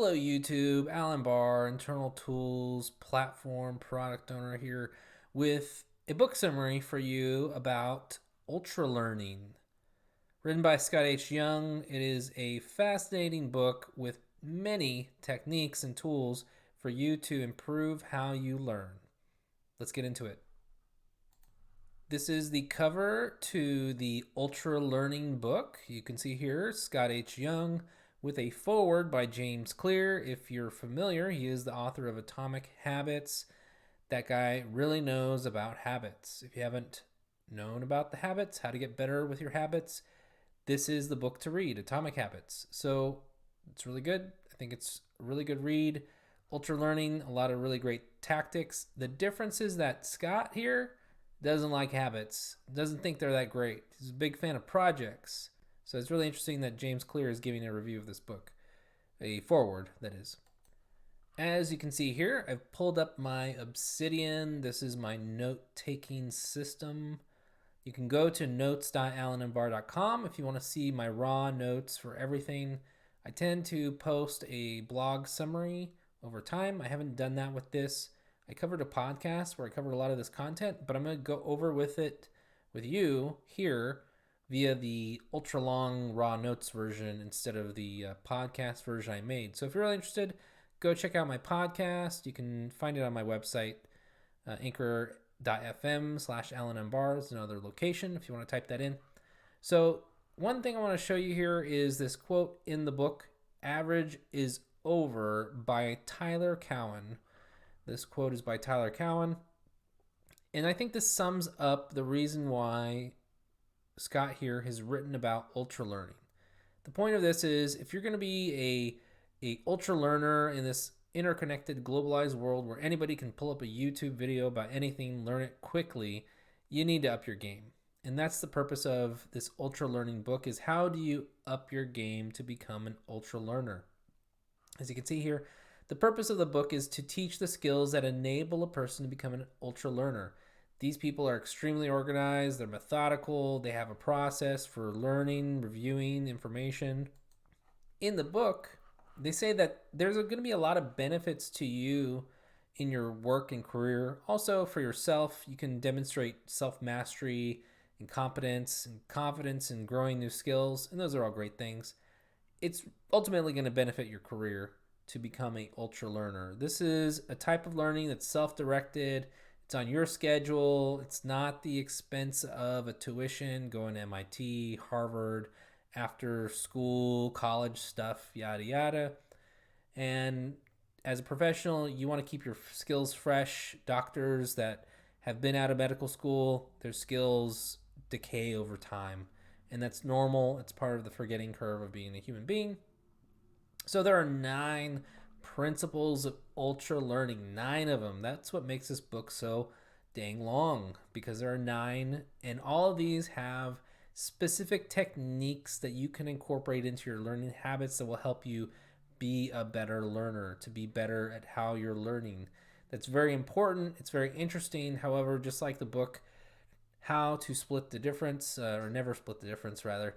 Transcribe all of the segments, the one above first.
Hello YouTube, Alan Barr, Internal Tools, Platform Product Owner here with a book summary for you about Ultralearning. Written by Scott H. Young, it is a fascinating book with many techniques and tools for you to improve how you learn. Let's get into it. This is the cover to the Ultralearning book. You can see here Scott H. Young with a foreword by James Clear. If you're familiar, he is the author of Atomic Habits. That guy really knows about habits. If you haven't known about the habits, how to get better with your habits, this is the book to read, Atomic Habits. So it's really good. I think it's a really good read. Ultralearning, a lot of really great tactics. The difference is that Scott here doesn't like habits, doesn't think they're that great. He's a big fan of projects. So it's really interesting that James Clear is giving a review of this book. A foreword, that is. As you can see here, I've pulled up my Obsidian. This is my note-taking system. You can go to notes.alanandbar.com if you want to see my raw notes for everything. I tend to post a blog summary over time. I haven't done that with this. I covered a podcast where I covered a lot of this content, but I'm going to go over with it with you here via the ultra long raw notes version instead of the podcast version I made. So if you're really interested, go check out my podcast. You can find it on my website, anchor.fm/AlanandBar is another location if you want to type that in. So one thing I want to show you here is this quote in the book, "Average is over," by Tyler Cowen. This quote is by Tyler Cowen. And I think this sums up the reason why Scott here has written about ultralearning. The point of this is if you're going to be a ultra learner in this interconnected, globalized world where anybody can pull up a YouTube video about anything, learn it quickly, you need to up your game. And that's the purpose of this ultralearning book, is how do you up your game to become an ultra learner? As you can see here, the purpose of the book is to teach the skills that enable a person to become an ultra learner. These people are extremely organized, they're methodical, they have a process for learning, reviewing information. In the book, they say that there's going to be a lot of benefits to you in your work and career. Also for yourself, you can demonstrate self-mastery and competence and confidence in growing new skills, and those are all great things. It's ultimately going to benefit your career to become an ultra learner. This is a type of learning that's self-directed. It's on your schedule. It's not the expense of a tuition, going to MIT, Harvard, after school, college stuff, yada, yada. And as a professional, you want to keep your skills fresh. Doctors that have been out of medical school, their skills decay over time. And that's normal. It's part of the forgetting curve of being a human being. So there are 9 principles of ultra learning, 9 of them. That's what makes this book so dang long, because there are 9, and all of these have specific techniques that you can incorporate into your learning habits that will help you be a better learner, to be better at how you're learning. That's very important. It's very interesting. However, just like the book, How to Split the Difference, or Never Split the Difference, rather,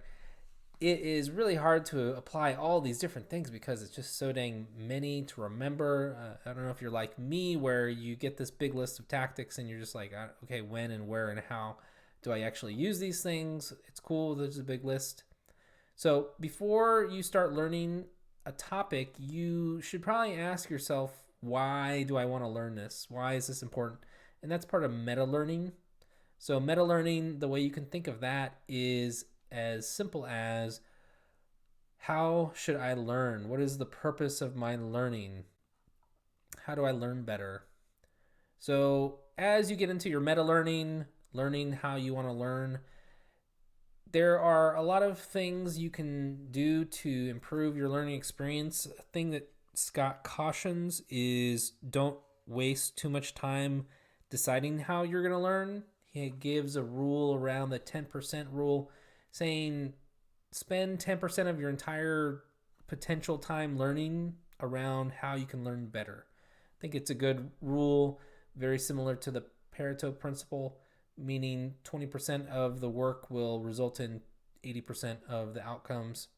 it is really hard to apply all these different things because it's just so dang many to remember. I don't know if you're like me, where you get this big list of tactics and you're just like, okay, when and where and how do I actually use these things? It's cool, there's a big list. So before you start learning a topic, you should probably ask yourself, why do I want to learn this? Why is this important? And that's part of meta-learning. So meta-learning, the way you can think of that is as simple as, how should I learn? What is the purpose of my learning? How do I learn better? So as you get into your meta-learning, learning how you want to learn, there are a lot of things you can do to improve your learning experience. A thing that Scott cautions is don't waste too much time deciding how you're going to learn. He gives a rule around the 10% rule, saying spend 10% of your entire potential time learning around how you can learn better. I think it's a good rule, very similar to the Pareto principle, meaning 20% of the work will result in 80% of the outcomes.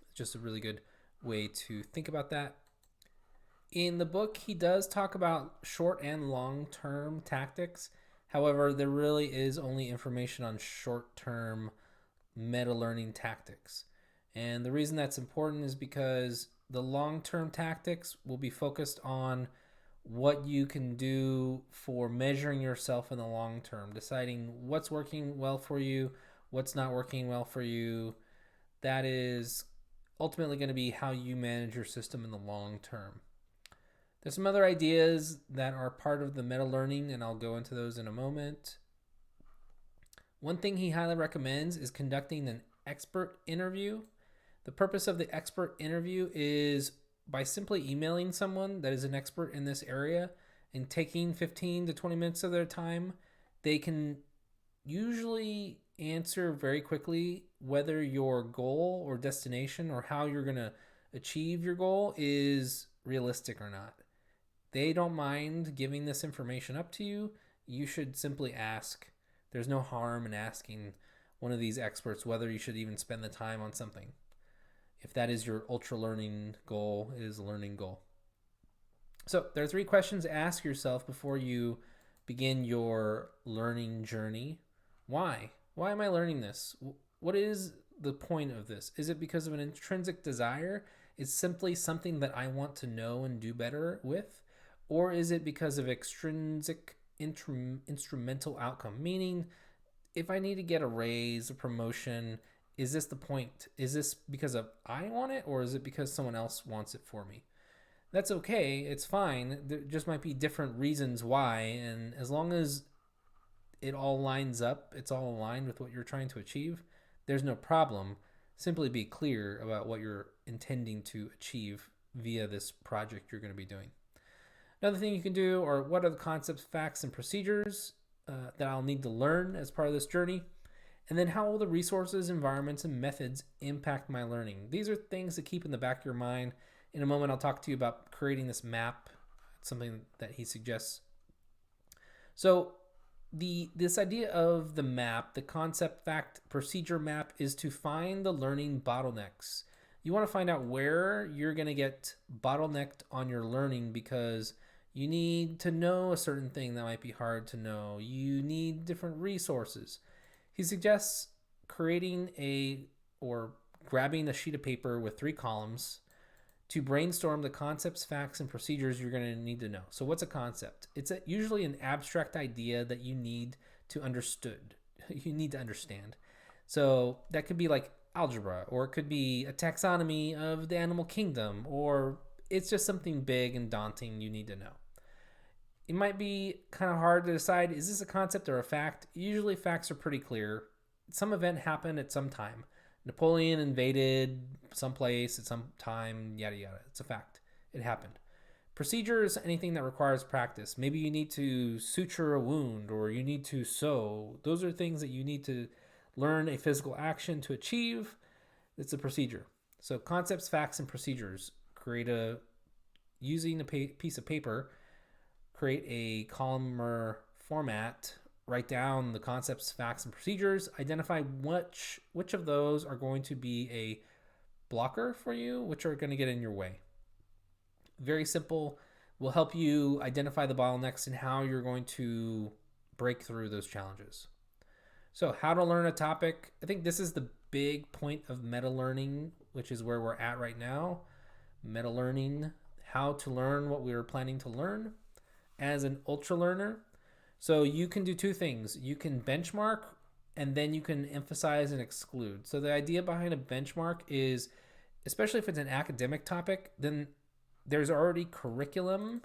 It's just a really good way to think about that. In the book, he does talk about short and long-term tactics. However, there really is only information on short-term meta-learning tactics. And the reason that's important is because the long-term tactics will be focused on what you can do for measuring yourself in the long term, deciding what's working well for you, what's not working well for you. That is ultimately going to be how you manage your system in the long term. There's some other ideas that are part of the meta learning, and I'll go into those in a moment. One thing he highly recommends is conducting an expert interview. The purpose of the expert interview is by simply emailing someone that is an expert in this area and taking 15 to 20 minutes of their time, they can usually answer very quickly whether your goal or destination or how you're going to achieve your goal is realistic or not. They don't mind giving this information up to you. You should simply ask. There's no harm in asking one of these experts whether you should even spend the time on something. If that is your ultra learning goal, it is a learning goal. So there are 3 questions to ask yourself before you begin your learning journey. Why? Why am I learning this? What is the point of this? Is it because of an intrinsic desire? It's simply something that I want to know and do better with? Or is it because of extrinsic instrumental outcome? Meaning, if I need to get a raise, a promotion, is this the point? Is this because of I want it, or is it because someone else wants it for me? That's okay. It's fine. There just might be different reasons why. And as long as it all lines up, it's all aligned with what you're trying to achieve, there's no problem. Simply be clear about what you're intending to achieve via this project you're going to be doing. Another thing you can do are what are the concepts, facts, and procedures that I'll need to learn as part of this journey? And then how will the resources, environments, and methods impact my learning? These are things to keep in the back of your mind. In a moment, I'll talk to you about creating this map. It's something that he suggests. So this idea of the map, the concept, fact, procedure map, is to find the learning bottlenecks. You want to find out where you're going to get bottlenecked on your learning because you need to know a certain thing that might be hard to know. You need different resources. He suggests creating or grabbing a sheet of paper with 3 columns to brainstorm the concepts, facts, and procedures you're going to need to know. So what's a concept? It's usually an abstract idea that you need to understand. So that could be like algebra, or it could be a taxonomy of the animal kingdom, or it's just something big and daunting you need to know. It might be kind of hard to decide, is this a concept or a fact? Usually facts are pretty clear. Some event happened at some time. Napoleon invaded someplace at some time, yada yada. It's a fact. It happened. Procedure is anything that requires practice. Maybe you need to suture a wound or you need to sew. Those are things that you need to learn a physical action to achieve. It's a procedure. So concepts, facts, and procedures. Using a piece of paper, create a columnar format, write down the concepts, facts, and procedures, identify which of those are going to be a blocker for you, which are going to get in your way. Very simple, will help you identify the bottlenecks and how you're going to break through those challenges. So how to learn a topic. I think this is the big point of meta learning, which is where we're at right now. Meta learning, how to learn what we were planning to learn as an ultra learner. So you can do 2 things. You can benchmark and then you can emphasize and exclude. So the idea behind a benchmark is, especially if it's an academic topic, then there's already curriculum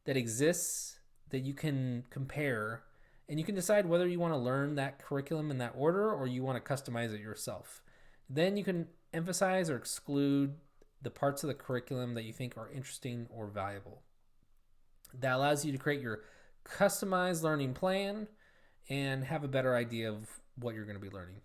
that exists that you can compare, and you can decide whether you want to learn that curriculum in that order or you want to customize it yourself. Then you can emphasize or exclude the parts of the curriculum that you think are interesting or valuable. That allows you to create your customized learning plan and have a better idea of what you're going to be learning.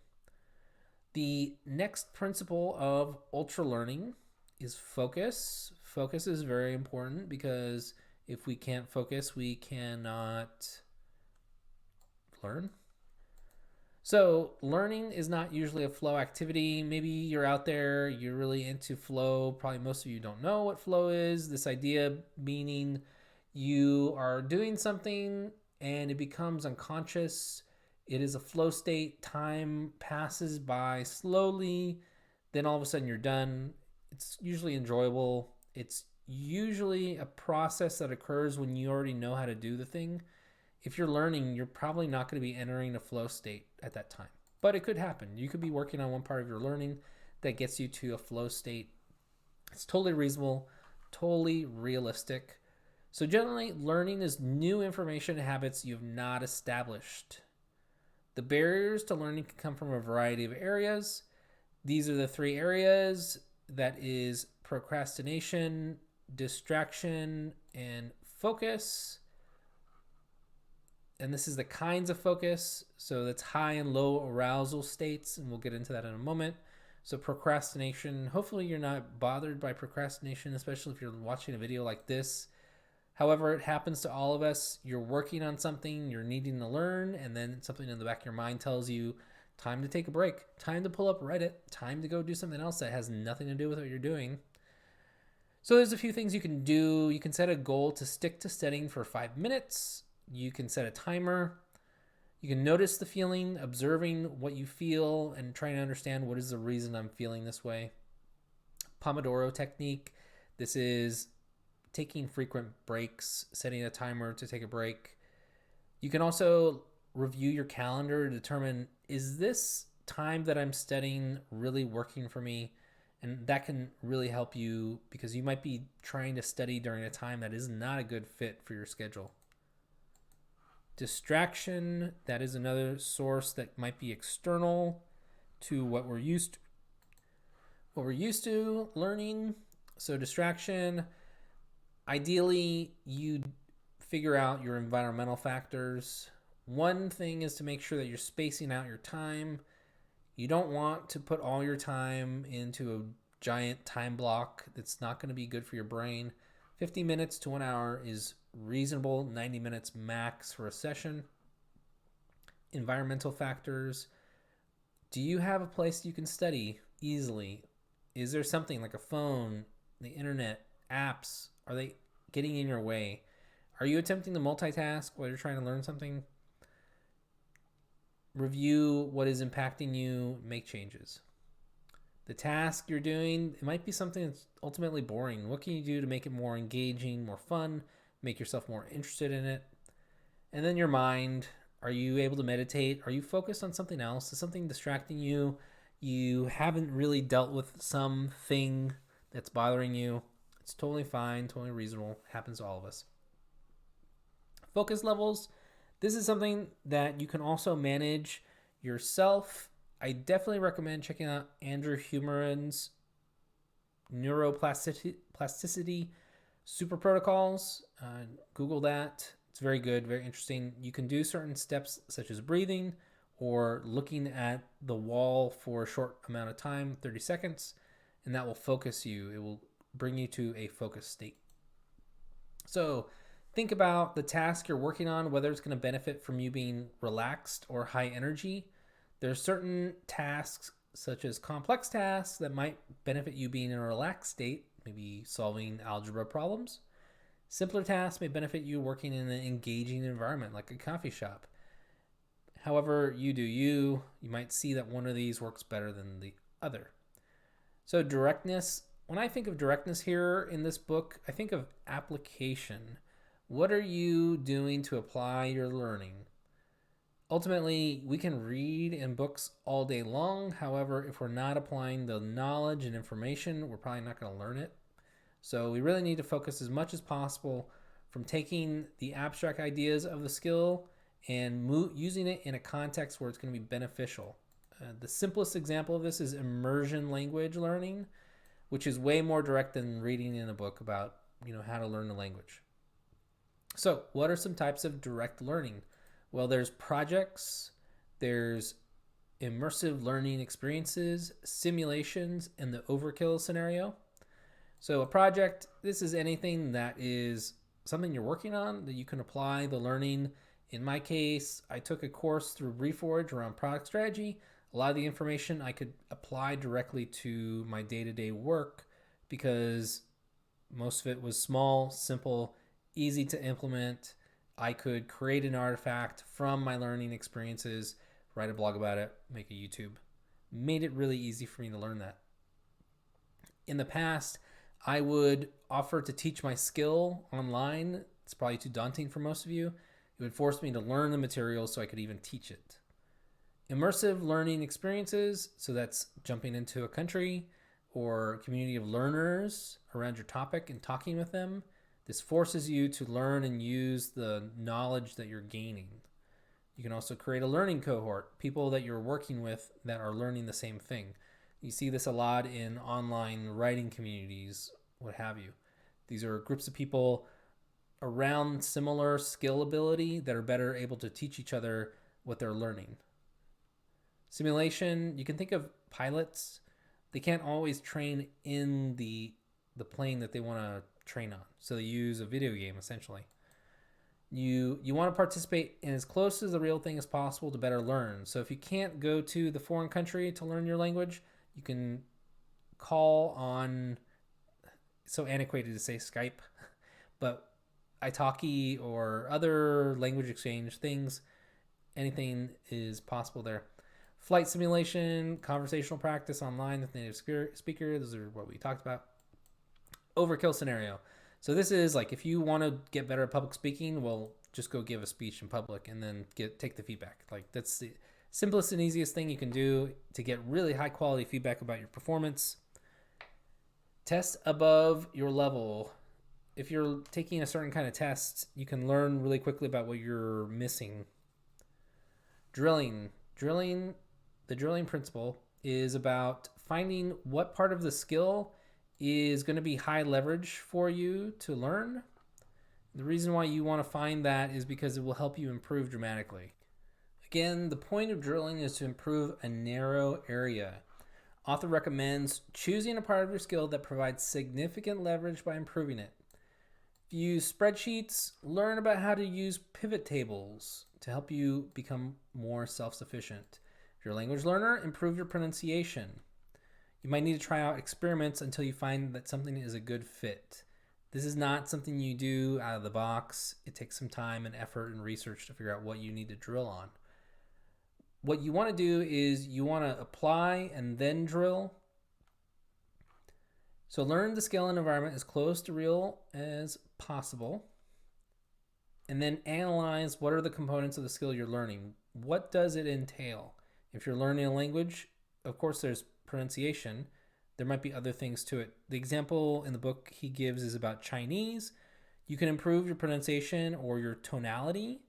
The next principle of ultra learning is focus. Focus is very important because if we can't focus, we cannot learn. So learning is not usually a flow activity. Maybe you're out there, you're really into flow. Probably most of you don't know what flow is. This idea meaning you are doing something and it becomes unconscious. It is a flow state. Time passes by slowly. Then all of a sudden you're done. It's usually enjoyable. It's usually a process that occurs when you already know how to do the thing. If you're learning, you're probably not going to be entering a flow state at that time. But it could happen. You could be working on one part of your learning that gets you to a flow state. It's totally reasonable, totally realistic. So generally, learning is new information and habits you've not established. The barriers to learning can come from a variety of areas. These are the three areas. That is procrastination, distraction, and focus. And this is the kinds of focus. So that's high and low arousal states, and we'll get into that in a moment. So procrastination, hopefully you're not bothered by procrastination, especially if you're watching a video like this. However, it happens to all of us. You're working on something, you're needing to learn, and then something in the back of your mind tells you, time to take a break, time to pull up Reddit, time to go do something else that has nothing to do with what you're doing. So there's a few things you can do. You can set a goal to stick to studying for 5 minutes. You can set a timer. You can notice the feeling, observing what you feel, and trying to understand what is the reason I'm feeling this way. Pomodoro technique. This is taking frequent breaks, setting a timer to take a break. You can also review your calendar to determine, is this time that I'm studying really working for me? And that can really help you because you might be trying to study during a time that is not a good fit for your schedule. Distraction, that is another source that might be external to what we're used to learning. So distraction, ideally you figure out your environmental factors. One thing is to make sure that you're spacing out your time. You don't want to put all your time into a giant time block that's not going to be good for your brain. 50 minutes to 1 hour is reasonable, 90 minutes max for a session. Environmental factors. Do you have a place you can study easily? Is there something like a phone, the internet, apps? Are they getting in your way? Are you attempting to multitask while you're trying to learn something? Review what is impacting you, make changes. The task you're doing, it might be something that's ultimately boring. What can you do to make it more engaging, more fun, make yourself more interested in it? And then your mind, are you able to meditate? Are you focused on something else? Is something distracting you? You haven't really dealt with something that's bothering you. It's totally fine, totally reasonable. It happens to all of us. Focus levels. This is something that you can also manage yourself. I definitely recommend checking out Andrew Humeran's neuroplasticity super protocols. Google that. It's very good, very interesting. You can do certain steps such as breathing or looking at the wall for a short amount of time, 30 seconds, and that will focus you. It will bring you to a focused state. So think about the task you're working on, whether it's going to benefit from you being relaxed or high energy. There's certain tasks, such as complex tasks, that might benefit you being in a relaxed state, maybe solving algebra problems. Simpler tasks may benefit you working in an engaging environment, like a coffee shop. However, you do you. You might see that one of these works better than the other. So directness. When I think of directness here in this book, I think of application. What are you doing to apply your learning? Ultimately, we can read in books all day long. However, if we're not applying the knowledge and information, we're probably not going to learn it. So we really need to focus as much as possible from taking the abstract ideas of the skill and using it in a context where it's going to be beneficial. The simplest example of this is immersion language learning, which is way more direct than reading in a book about how to learn the language. So what are some types of direct learning? Well, there's projects, there's immersive learning experiences, simulations, and the overkill scenario. So a project, this is anything that is something you're working on that you can apply the learning In my case, I took a course through Reforge around product strategy. A lot of the information I could apply directly to my day-to-day work because most of it was small, simple, easy to implement. I could create an artifact from my learning experiences, write a blog about it, make a YouTube. Made it really easy for me to learn that. In the past, I would offer to teach my skill online. It's probably too daunting for most of you. It would force me to learn the material so I could even teach it. Immersive learning experiences, so that's jumping into a country or community of learners around your topic and talking with them. This forces you to learn and use the knowledge that you're gaining. You can also create a learning cohort, people that you're working with that are learning the same thing. You see this a lot in online writing communities, what have you. These are groups of people around similar skill ability that are better able to teach each other what they're learning. Simulation, you can think of pilots. They can't always train in the plane that they want to train on. So they use a video game essentially. You want to participate in as close to the real thing as possible to better learn. So if you can't go to the foreign country to learn your language, you can call on, so antiquated to say Skype, but italki or other language exchange things, anything is possible there. Flight simulation, conversational practice online with native speaker. Those are what we talked about. Overkill scenario. So this is like if you want to get better at public speaking, well, just go give a speech in public and then take the feedback. Like that's the simplest and easiest thing you can do to get really high quality feedback about your performance. Test above your level. If you're taking a certain kind of test, you can learn really quickly about what you're missing. Drilling. The drilling principle is about finding what part of the skill is going to be high leverage for you to learn. The reason why you want to find that is because it will help you improve dramatically. Again, the point of drilling is to improve a narrow area. Author recommends choosing a part of your skill that provides significant leverage by improving it. If you use spreadsheets, learn about how to use pivot tables to help you become more self-sufficient. If you're a language learner, improve your pronunciation. You might need to try out experiments until you find that something is a good fit. This is not something you do out of the box. It takes some time and effort and research to figure out what you need to drill on. What you want to do is you want to apply and then drill. So learn the skill and environment as close to real as possible. And then analyze what are the components of the skill you're learning. What does it entail? If you're learning a language, of course there's pronunciation. There might be other things to it. The example in the book he gives is about Chinese. You can improve your pronunciation or your tonality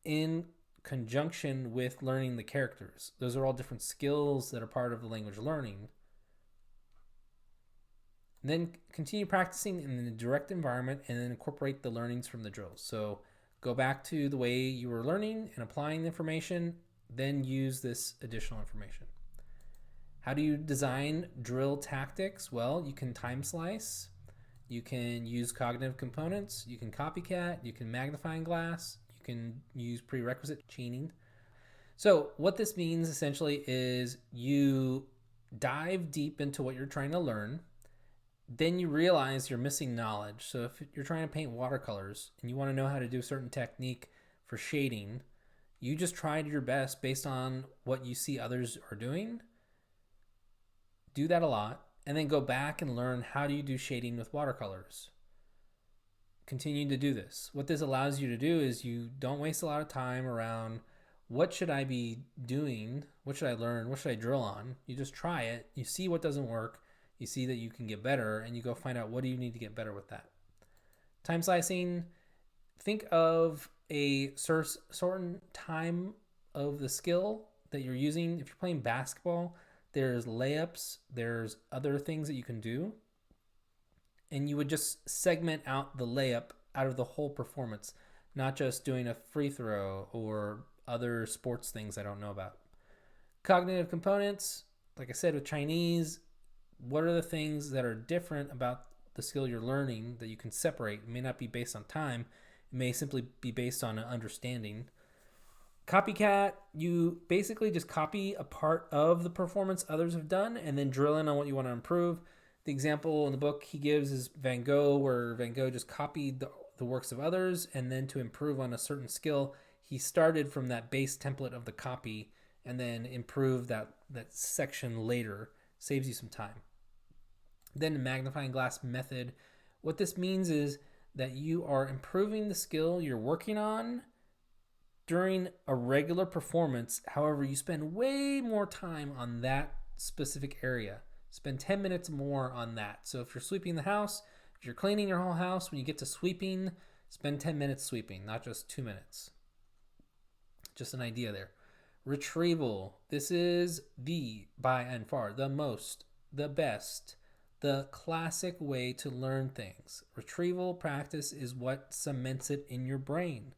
in conjunction with learning the characters. Those are all different skills that are part of the language learning. And then continue practicing in the direct environment and then incorporate the learnings from the drills. So go back to the way you were learning and applying the information, then use this additional information. How do you design drill tactics? Well, you can time slice, you can use cognitive components, you can copycat, you can magnifying glass, you can use prerequisite chaining. So what this means essentially is you dive deep into what you're trying to learn, then you realize you're missing knowledge. So if you're trying to paint watercolors and you want to know how to do a certain technique for shading, you just tried your best based on what you see others are doing. Do that a lot, and then go back and learn how do you do shading with watercolors. Continue to do this. What this allows you to do is you don't waste a lot of time around what should I be doing, what should I learn, what should I drill on. You just try it, you see what doesn't work, you see that you can get better, and you go find out what do you need to get better with that. Time slicing, think of a certain time of the skill that you're using. If you're playing basketball, there's layups, there's other things that you can do. And you would just segment out the layup out of the whole performance, not just doing a free throw or other sports things I don't know about. Cognitive components, like I said with Chinese, what are the things that are different about the skill you're learning that you can separate? It may not be based on time, It may simply be based on an understanding. Copycat, you basically just copy a part of the performance others have done and then drill in on what you want to improve. The example in the book he gives is Van Gogh, where Van Gogh just copied the works of others, and then to improve on a certain skill, he started from that base template of the copy and then improved that section later. Saves you some time. Then the magnifying glass method. What this means is that you are improving the skill you're working on during a regular performance. However, you spend way more time on that specific area. Spend 10 minutes more on that. So if you're sweeping the house, if you're cleaning your whole house, when you get to sweeping, spend 10 minutes sweeping, not just 2 minutes. Just an idea there. Retrieval. This is by and far, the most, the best, the classic way to learn things. Retrieval practice is what cements it in your brain.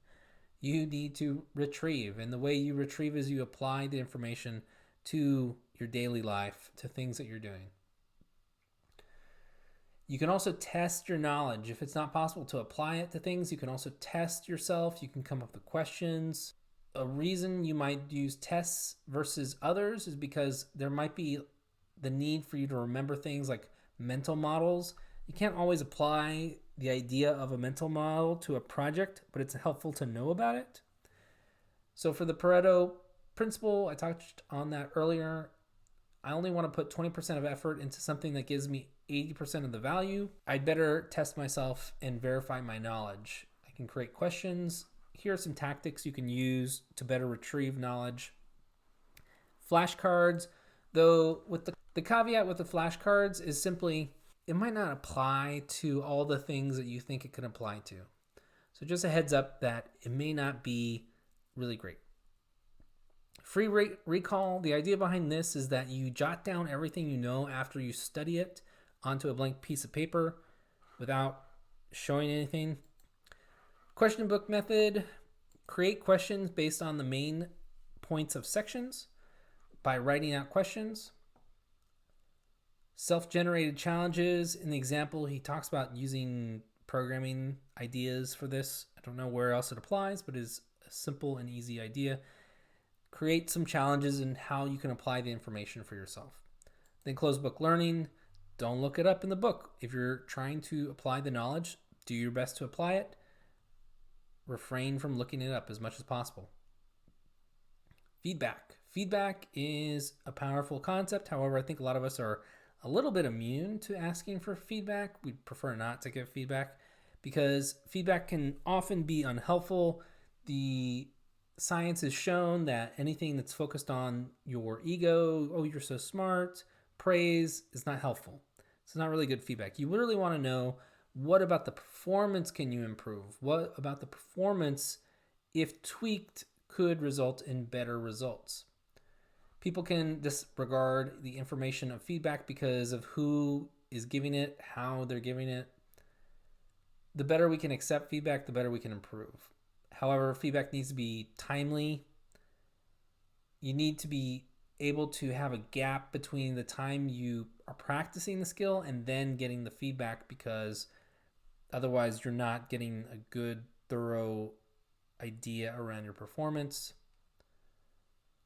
You need to retrieve, and the way you retrieve is you apply the information to your daily life, to things that you're doing. You can also test your knowledge. If it's not possible to apply it to things, you can also test yourself. You can come up with questions. A reason you might use tests versus others is because there might be the need for you to remember things like mental models. You can't always apply the idea of a mental model to a project, but it's helpful to know about it. So for the Pareto principle, I touched on that earlier. I only want to put 20% of effort into something that gives me 80% of the value. I'd better test myself and verify my knowledge. I can create questions. Here are some tactics you can use to better retrieve knowledge. Flashcards, though, with the caveat with the flashcards is simply it might not apply to all the things that you think it can apply to. So just a heads up that it may not be really great. Free recall, the idea behind this is that you jot down everything you know after you study it onto a blank piece of paper without showing anything. Question book method, create questions based on the main points of sections by writing out questions. Self-generated challenges, in the example he talks about using programming ideas for this. I don't know where else it applies, but it's a simple and easy idea. Create some challenges in how you can apply the information for yourself. Then closed book learning, don't look it up in the book. If you're trying to apply the knowledge, do your best to apply it. Refrain from looking it up as much as possible. Feedback. Feedback is a powerful concept. However, I think a lot of us are a little bit immune to asking for feedback. We prefer not to give feedback because feedback can often be unhelpful. The science has shown that anything that's focused on your ego, oh, you're so smart, praise is not helpful. It's not really good feedback. You literally want to know, what about the performance can you improve? What about the performance, if tweaked, could result in better results? People can disregard the information of feedback because of who is giving it, how they're giving it. The better we can accept feedback, the better we can improve. However, feedback needs to be timely. You need to be able to have a gap between the time you are practicing the skill and then getting the feedback, because otherwise you're not getting a good, thorough idea around your performance.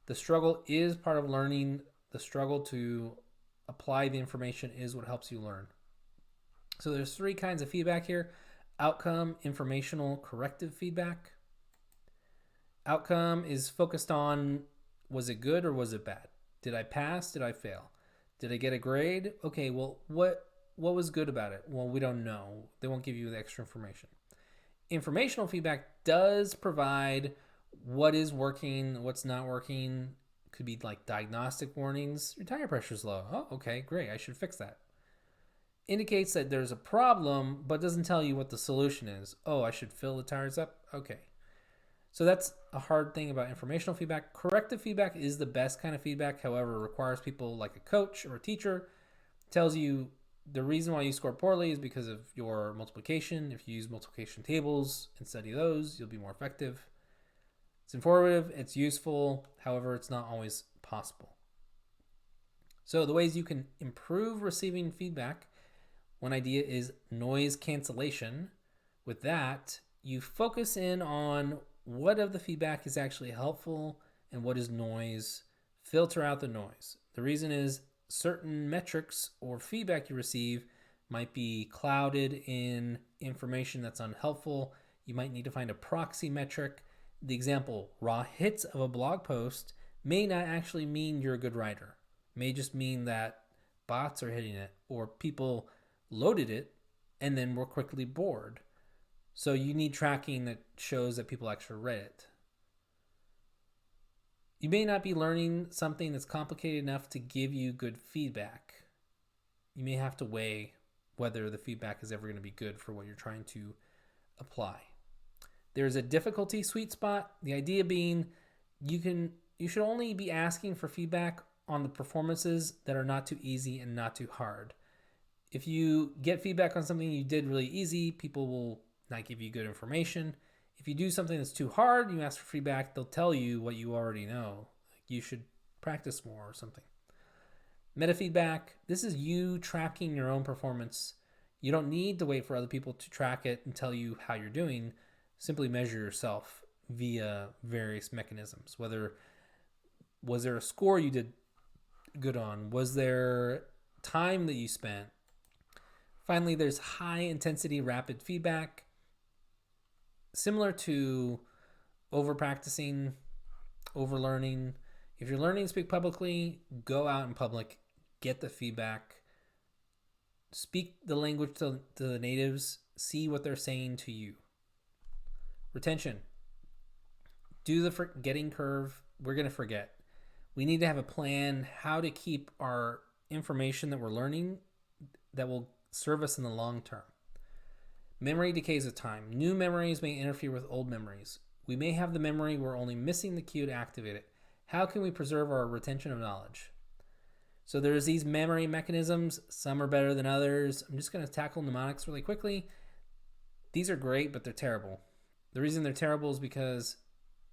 The struggle is part of learning. The struggle to apply the information is what helps you learn. So there's 3 kinds of feedback here. Outcome, informational, corrective feedback. Outcome is focused on, was it good or was it bad? Did I pass? Did I fail? Did I get a grade? Okay, well, what was good about it? Well, we don't know. They won't give you the extra information. Informational feedback does provide what is working, what's not working. Could be like diagnostic warnings. Your tire pressure's low. Oh, okay, great. I should fix that. Indicates that there's a problem, but doesn't tell you what the solution is. Oh, I should fill the tires up? Okay. So that's a hard thing about informational feedback. Corrective feedback is the best kind of feedback. However, it requires people like a coach or a teacher. Tells you the reason why you score poorly is because of your multiplication. If you use multiplication tables and study those, you'll be more effective. It's informative, it's useful. However, it's not always possible. So the ways you can improve receiving feedback, one idea is noise cancellation. With that, you focus in on what of the feedback is actually helpful and what is noise. Filter out the noise. The reason is certain metrics or feedback you receive might be clouded in information that's unhelpful. You might need to find a proxy metric. The example, raw hits of a blog post may not actually mean you're a good writer. It may just mean that bots are hitting it or people loaded it and then were quickly bored. So you need tracking that shows that people actually read it. You may not be learning something that's complicated enough to give you good feedback. You may have to weigh whether the feedback is ever going to be good for what you're trying to apply. There's a difficulty sweet spot. The idea being you should only be asking for feedback on the performances that are not too easy and not too hard. If you get feedback on something you did really easy, people will not give you good information. If you do something that's too hard, you ask for feedback, they'll tell you what you already know. Like you should practice more or something. MetaFeedback, this is you tracking your own performance. You don't need to wait for other people to track it and tell you how you're doing. Simply measure yourself via various mechanisms. Whether was there a score you did good on? Was there time that you spent? Finally, there's high intensity rapid feedback. Similar to over practicing, over learning. If you're learning to speak publicly, go out in public, get the feedback, speak the language to the natives, see what they're saying to you. Retention. Do the forgetting curve. We're going to forget. We need to have a plan how to keep our information that we're learning that will serve us in the long term. Memory decays with time. New memories may interfere with old memories. We may have the memory, we're only missing the cue to activate it. How can we preserve our retention of knowledge? So there's these memory mechanisms. Some are better than others. I'm just going to tackle mnemonics really quickly. These are great, but they're terrible. The reason they're terrible is because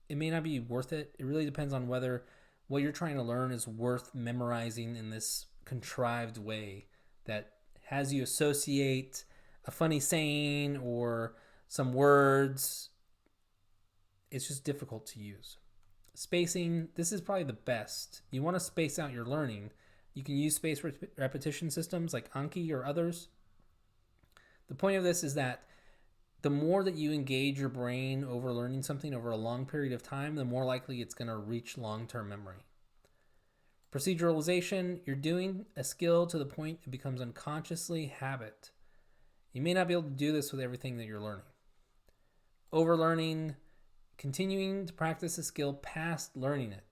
it may not be worth it. It really depends on whether what you're trying to learn is worth memorizing in this contrived way that has you associate a funny saying or some words. It's just difficult to use. Spacing, this is probably the best. You want to space out your learning. You can use spaced repetition systems like Anki or others. The point of this is that the more that you engage your brain over learning something over a long period of time, the more likely it's going to reach long-term memory. Proceduralization, you're doing a skill to the point it becomes unconsciously habit. You may not be able to do this with everything that you're learning. Overlearning, continuing to practice a skill past learning it.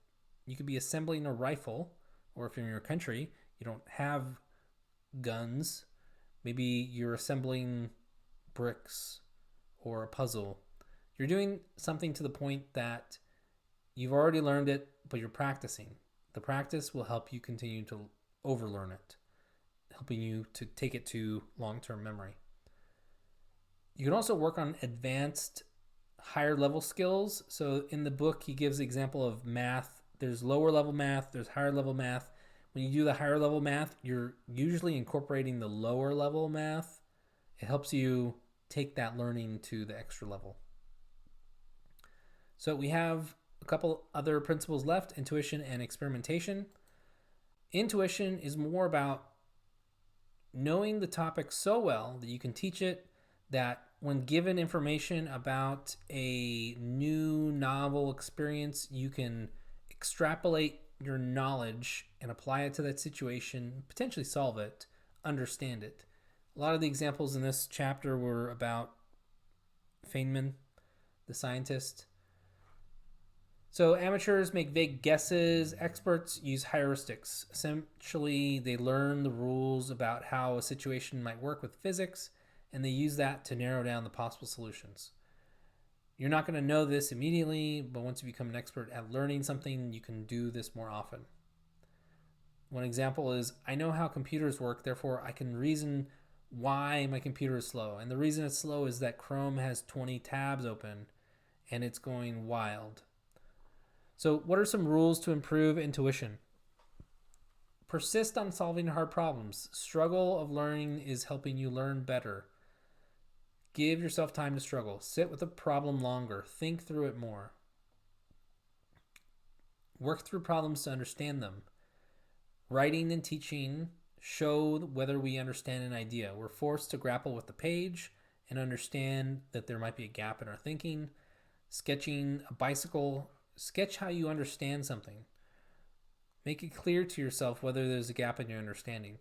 You could be assembling a rifle, or if you're in your country, you don't have guns. Maybe you're assembling bricks or a puzzle. You're doing something to the point that you've already learned it, but you're practicing. The practice will help you continue to overlearn it, helping you to take it to long-term memory. You can also work on advanced, higher level skills. So in the book, he gives the example of math. There's lower level math, there's higher level math. When you do the higher level math, you're usually incorporating the lower level math. It helps you take that learning to the extra level. So we have a couple other principles left, intuition and experimentation. Intuition is more about knowing the topic so well that you can teach it, that when given information about a new novel experience, you can extrapolate your knowledge and apply it to that situation, potentially solve it, understand it. A lot of the examples in this chapter were about Feynman, the scientist. So amateurs make vague guesses. Experts use heuristics. Essentially, they learn the rules about how a situation might work with physics, and they use that to narrow down the possible solutions. You're not going to know this immediately, but once you become an expert at learning something, you can do this more often. One example is, I know how computers work, therefore I can reason why my computer is slow. And the reason it's slow is that Chrome has 20 tabs open and it's going wild. So what are some rules to improve intuition? Persist on solving hard problems. Struggle of learning is helping you learn better. Give yourself time to struggle. Sit with a problem longer. Think through it more. Work through problems to understand them. Writing and teaching show whether we understand an idea. We're forced to grapple with the page and understand that there might be a gap in our thinking. Sketching a bicycle, sketch how you understand something. Make it clear to yourself whether there's a gap in your understanding.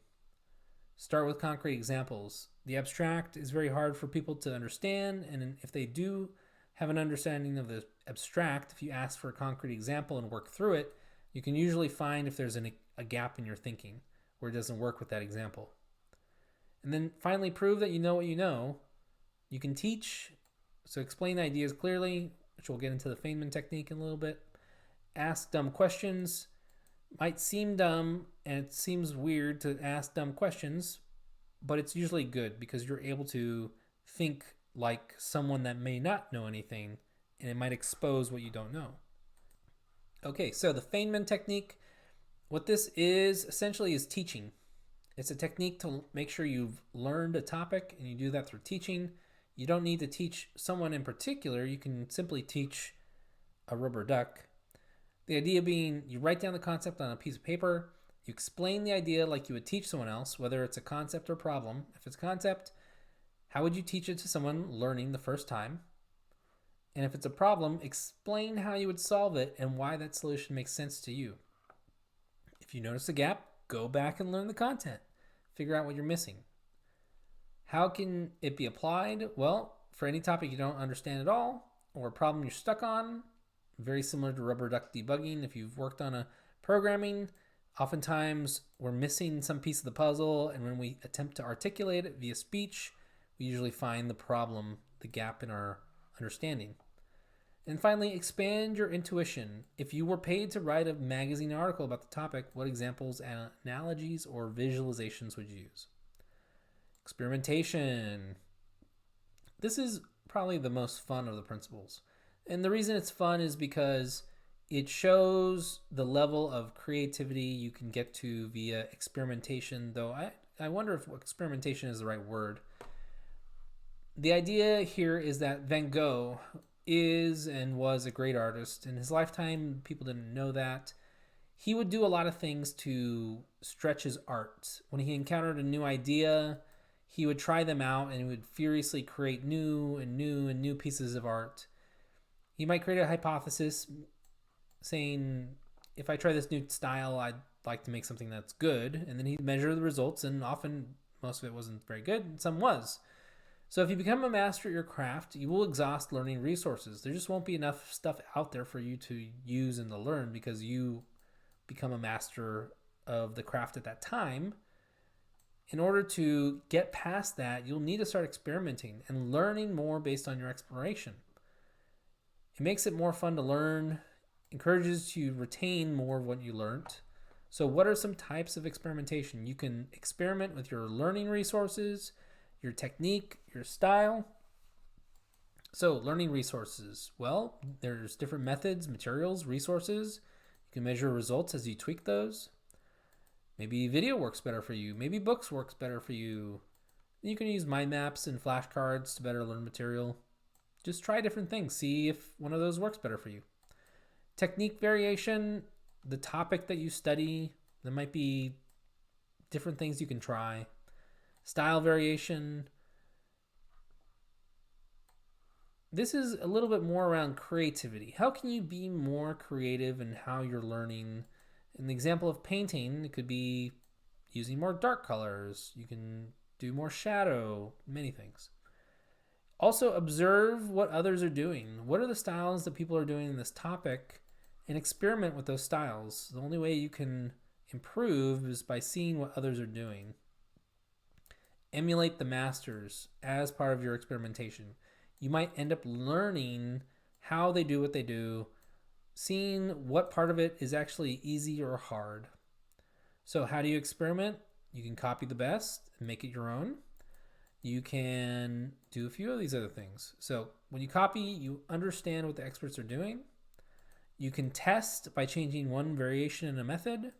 Start with concrete examples. The abstract is very hard for people to understand, and if they do have an understanding of the abstract, if you ask for a concrete example and work through it, you can usually find if there's a gap in your thinking where it doesn't work with that example. And then finally, prove that you know what you know. You can teach, so explain ideas clearly, which we'll get into the Femen technique in a little bit. Ask dumb questions. Might seem dumb, and it seems weird to ask dumb questions, but it's usually good because you're able to think like someone that may not know anything, and it might expose what you don't know. Okay, so the Femen technique, what this is essentially is teaching. It's a technique to make sure you've learned a topic, and you do that through teaching. You don't need to teach someone in particular. You can simply teach a rubber duck. The idea being you write down the concept on a piece of paper, you explain the idea like you would teach someone else, whether it's a concept or problem. If it's a concept, how would you teach it to someone learning the first time? And if it's a problem, explain how you would solve it and why that solution makes sense to you. If you notice a gap, go back and learn the content. Figure out what you're missing. How can it be applied? Well, for any topic you don't understand at all or a problem you're stuck on, very similar to rubber duck debugging. If you've worked on a programming, oftentimes we're missing some piece of the puzzle, and when we attempt to articulate it via speech, we usually find the problem, the gap in our understanding. And finally, expand your intuition. If you were paid to write a magazine article about the topic, what examples, analogies, or visualizations would you use? Experimentation. This is probably the most fun of the principles. And the reason it's fun is because it shows the level of creativity you can get to via experimentation, though I wonder if experimentation is the right word. The idea here is that Van Gogh is and was a great artist. In his lifetime, people didn't know that. He would do a lot of things to stretch his art. When he encountered a new idea, he would try them out and he would furiously create new pieces of art. He might create a hypothesis saying, if I try this new style, I'd like to make something that's good. And then he'd measure the results, and often most of it wasn't very good, and some was. So if you become a master at your craft, you will exhaust learning resources. There just won't be enough stuff out there for you to use and to learn because you become a master of the craft at that time. In order to get past that, you'll need to start experimenting and learning more based on your exploration. It makes it more fun to learn, encourages you to retain more of what you learned. So what are some types of experimentation? You can experiment with your learning resources, your technique, your style. So learning resources. Well, there's different methods, materials, resources. You can measure results as you tweak those. Maybe video works better for you. Maybe books works better for you. You can use mind maps and flashcards to better learn material. Just try different things. See if one of those works better for you. Technique variation, the topic that you study, there might be different things you can try. Style variation. This is a little bit more around creativity. How can you be more creative in how you're learning? In the example of painting, it could be using more dark colors. You can do more shadow, many things. Also, observe what others are doing. What are the styles that people are doing in this topic? And experiment with those styles. The only way you can improve is by seeing what others are doing. Emulate the masters as part of your experimentation. You might end up learning how they do what they do, seeing what part of it is actually easy or hard. So how do you experiment? You can copy the best and make it your own. You can do a few of these other things. So when you copy, you understand what the experts are doing. You can test by changing one variation in a method.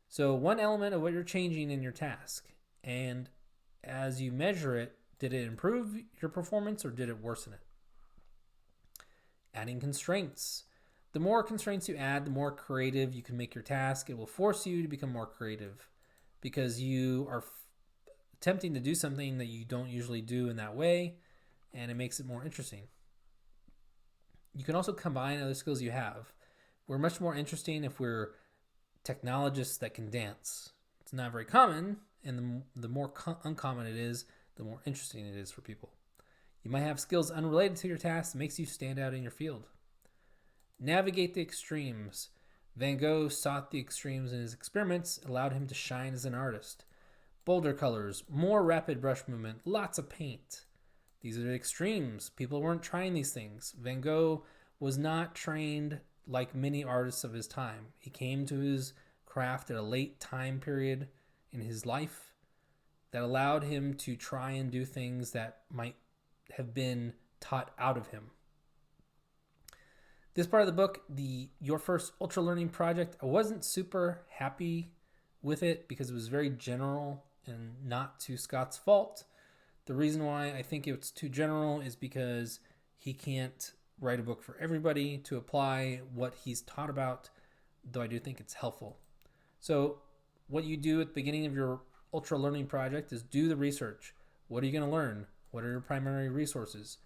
So one element of what you're changing in your task. And as you measure it, Did it improve your performance or did it worsen it? Adding constraints. The more constraints you add, the more creative you can make your task. It will force you to become more creative because you are attempting to do something that you don't usually do in that way, and it makes it more interesting. You can also combine other skills you have. We're much more interesting if we're technologists that can dance. It's not very common, and the more uncommon it is, the more interesting it is for people. You might have skills unrelated to your task that makes you stand out in your field. Navigate the extremes. Van Gogh sought the extremes in his experiments, allowed him to shine as an artist. Bolder colors, more rapid brush movement, lots of paint. These are the extremes. People weren't trying these things. Van Gogh was not trained like many artists of his time. He came to his craft at a late time period in his life that allowed him to try and do things that might have been taught out of him. This part of the book, Your First Ultralearning Project, I wasn't super happy with it because it was very general and not to Scott's fault. The reason why I think it's too general is because he can't write a book for everybody to apply what he's taught about, though I do think it's helpful. So what you do at the beginning of your Ultra Learning Project is do the research. What are you going to learn? What are your primary resources?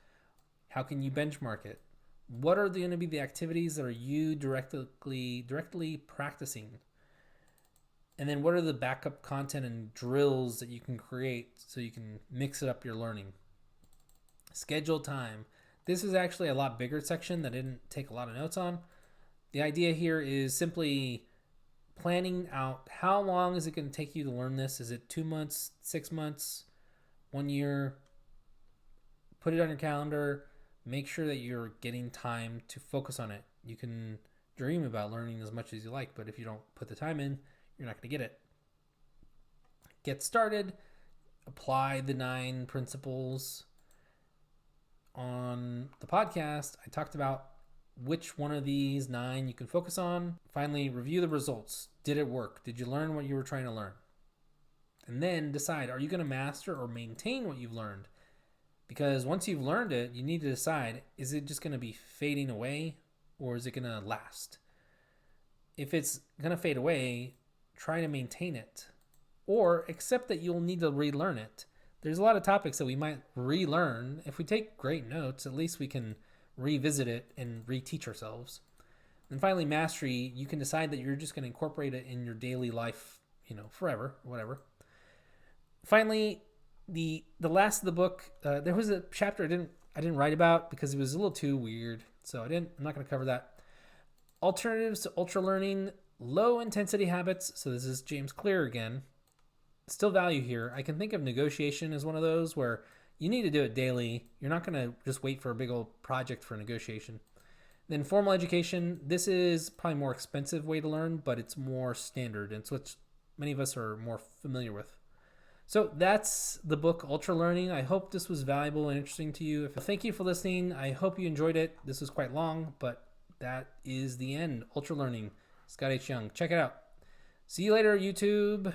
How can you benchmark it? What are going to be the activities that are you directly practicing? And then what are the backup content and drills that you can create so you can mix it up your learning? Schedule time. This is actually a lot bigger section that I didn't take a lot of notes on. The idea here is simply planning out how long is it going to take you to learn this? Is it 2 months, 6 months, 1 year? Put it on your calendar. Make sure that you're getting time to focus on it. You can dream about learning as much as you like, but if you don't put the time in, you're not going to get it. Get started. Apply the 9 principles. On the podcast, I talked about which one of these 9 you can focus on. Finally, review the results. Did it work? Did you learn what you were trying to learn? And then decide, are you going to master or maintain what you've learned? Because once you've learned it, you need to decide, is it just going to be fading away or is it going to last? If it's going to fade away, try to maintain it or accept that you'll need to relearn it. There's a lot of topics that we might relearn. If we take great notes, at least we can revisit it and reteach ourselves. And finally, mastery, you can decide that you're just going to incorporate it in your daily life, forever, whatever. Finally, the last of the book, there was a chapter I didn't write about because it was a little too weird. So I'm not going to cover that. Alternatives to ultra learning, low intensity habits. So this is James Clear again. Still value here. I can think of negotiation as one of those where you need to do it daily. You're not going to just wait for a big old project for negotiation. Then formal education. This is probably a more expensive way to learn, but it's more standard. And it's what many of us are more familiar with. So that's the book Ultra Learning. I hope this was valuable and interesting to you. Thank you for listening. I hope you enjoyed it. This was quite long, but that is the end. Ultra Learning, Scott H. Young. Check it out. See you later, YouTube.